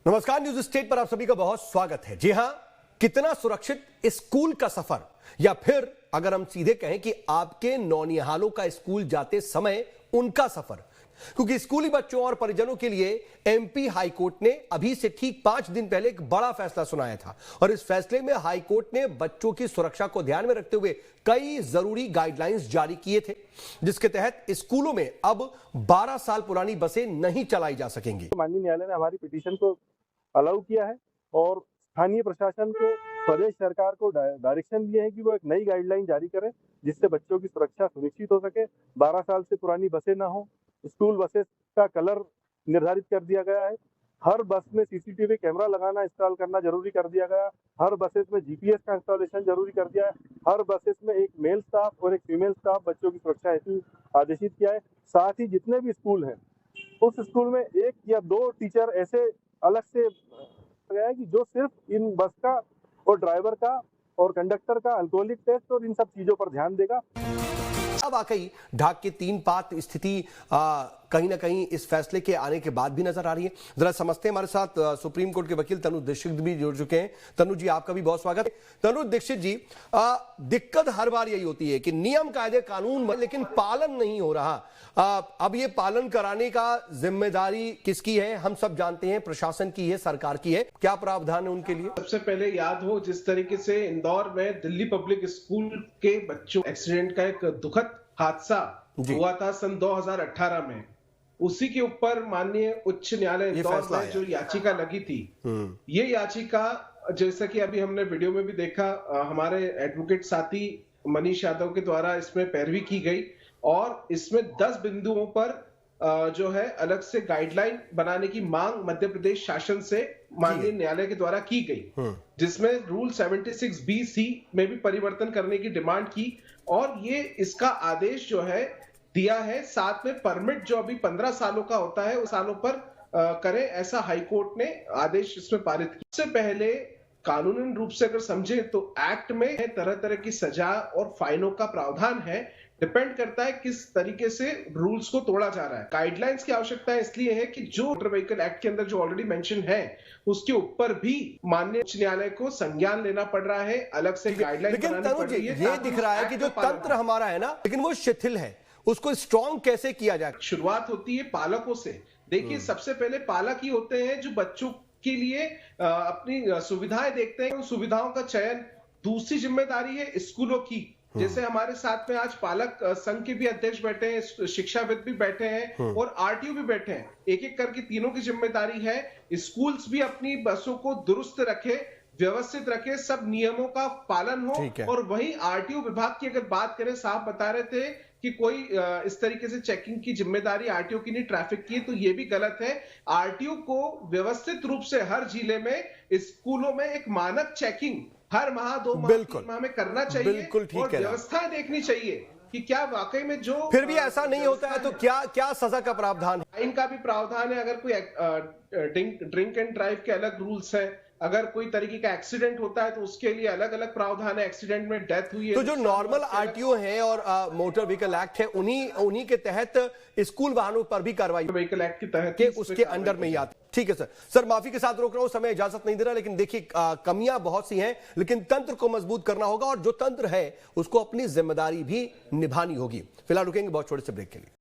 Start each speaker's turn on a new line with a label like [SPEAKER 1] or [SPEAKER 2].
[SPEAKER 1] नमस्कार, news state पर आप सभी का बहुत स्वागत है। जी हां, कितना सुरक्षित स्कूल का सफर, या फिर अगर हम सीधे कहें कि आपके नौनिहालों का स्कूल जाते समय उनका सफर, क्योंकि स्कूली बच्चों और परिजनों के लिए एमपी हाईकोर्ट ने अभी से ठीक 5 दिन पहले एक बड़ा फैसला सुनाया था। और इस फैसले में हाईकोर्ट ने बच्चों की सुरक्षा को ध्यान में रखते हुए कई जरूरी गाइडलाइंस जारी किए थे, जिसके तहत स्कूलों में अब 12 साल पुरानी बसें नहीं चलाई जा सकेंगी।
[SPEAKER 2] माननीय न्यायालय ने हमारी पिटीशन को अलाउ किया है और स्थानीय प्रशासन को, प्रदेश सरकार को डायरेक्शन दिए हैं कि वो एक नई गाइडलाइन जारी करें जिससे बच्चों की सुरक्षा सुनिश्चित हो सके। 12 साल से पुरानी बसें ना हो। स्कूल बसेस का कलर निर्धारित कर दिया गया है। हर बस में सीसीटीवी कैमरा लगाना, इंस्टॉल करना जरूरी कर दिया गया। हर बसेस में जीपीएस का इंस्टॉलेशन जरूरी कर दिया है। हर बसेस में एक मेल स्टाफ और एक फीमेल स्टाफ बच्चों की सुरक्षा हेतु आदेशित किया है। साथ ही जितने भी स्कूल हैं उस स्कूल में 1 या 2 टीचर ऐसे अलग से गया है कि जो सिर्फ इन बस का और ड्राइवर का और कंडक्टर का अल्कोहलिक टेस्ट और इन सब चीजों पर ध्यान देगा।
[SPEAKER 1] अब वाकई ढाक के 3 पात स्थिति कहीं ना कहीं इस फैसले के आने के बाद भी नजर आ रही है। जरा समझते हैं, हमारे साथ सुप्रीम कोर्ट के वकील तनु दीक्षित भी जुड़ चुके हैं। तनु जी, आपका भी बहुत स्वागत है। तनु दीक्षित जी, दिक्कत हर बार यही होती है कि नियम कायदे कानून लेकिन पालन नहीं हो रहा। अब ये पालन कराने का जिम्मेदारी किसकी है? हम सब जानते हैं प्रशासन की है, सरकार की है। क्या प्रावधान है उनके लिए?
[SPEAKER 3] सबसे पहले याद हो जिस तरीके से इंदौर में दिल्ली पब्लिक स्कूल के बच्चों एक्सीडेंट का एक दुखद हादसा हुआ था सन 2018 में, उसी के ऊपर माननीय उच्च न्यायालय इंदौर में जो याचिका लगी थी, ये याचिका जैसा कि अभी हमने वीडियो में भी देखा, हमारे एडवोकेट साथी मनीष यादव के द्वारा इसमें पैरवी की गई और इसमें 10 बिंदुओं पर जो है अलग से गाइडलाइन बनाने की मांग मध्य प्रदेश शासन से माननीय न्यायालय के द्वारा की गई, जिसमें रूल 76B(c) में भी परिवर्तन करने की डिमांड की और ये इसका आदेश जो है दिया है। साथ में परमिट जो अभी 15 सालों का होता है उस सालों पर करें, ऐसा हाईकोर्ट ने आदेश इसमें पारित किया। इससे पहले कानूनन रूप से अगर समझे तो एक्ट में तरह तरह की सजा और फाइनों का प्रावधान है। डिपेंड करता है किस तरीके से रूल्स को तोड़ा जा रहा है। गाइडलाइंस की आवश्यकता इसलिए है कि जो मोटर व्हीकल एक्ट के अंदर जो ऑलरेडी मेंशन है उसके ऊपर भी माननीय उच्च न्यायालय को संज्ञान लेना पड़ रहा है, अलग से गाइडलाइन बनानी पड़ रही है।
[SPEAKER 1] ये दिख रहा है कि जो तंत्र हमारा है ना, लेकिन वो शिथिल है, उसको स्ट्रॉन्ग कैसे किया जाए?
[SPEAKER 3] शुरुआत होती है पालकों से। देखिए, सबसे पहले पालक ही होते हैं जो बच्चों के लिए अपनी सुविधाएं देखते हैं, उन सुविधाओं का चयन। दूसरी जिम्मेदारी है स्कूलों की। जैसे हमारे साथ में आज पालक संघ के भी अध्यक्ष बैठे हैं, शिक्षाविद भी बैठे हैं और आरटीओ भी बैठे हैं। एक एक करके तीनों की जिम्मेदारी है स्कूल्स भी अपनी बसों को दुरुस्त रखे, व्यवस्थित रखे, सब नियमों का पालन हो। और वहीं आरटीओ विभाग की अगर बात करें, साहब बता रहे थे कि कोई इस तरीके से चेकिंग की जिम्मेदारी आरटीओ की नहीं, ट्रैफिक की, तो ये भी गलत है। आरटीओ को व्यवस्थित रूप से हर जिले में स्कूलों में एक मानक चेकिंग हर माह 2 माह 3 माह में करना चाहिए और व्यवस्थाएं देखनी चाहिए कि क्या वाकई में जो
[SPEAKER 1] फिर भी ऐसा नहीं होता है तो क्या सजा का प्रावधान है?
[SPEAKER 3] इनका भी प्रावधान है। अगर कोई ड्रिंक एंड ड्राइव के अलग रूल्स हैं, अगर कोई तरीके का एक्सीडेंट होता है तो उसके लिए अलग अलग प्रावधान है। एक्सीडेंट में डेथ हुई है
[SPEAKER 1] तो जो नॉर्मल आरटीओ है और मोटर व्हीकल एक्ट है उन्हीं के तहत स्कूल वाहनों पर भी कार्रवाई
[SPEAKER 3] व्हीकल एक्ट के तहत
[SPEAKER 1] के उसके अंडर में ही आती। ठीक है सर, माफी के साथ रोक रहा हूं, समय इजाजत नहीं दे रहा, लेकिन देखिए कमियां बहुत सी हैं, लेकिन तंत्र को मजबूत करना होगा और जो तंत्र है उसको अपनी जिम्मेदारी भी निभानी होगी। फिलहाल रुकेंगे बहुत छोटे से ब्रेक के लिए।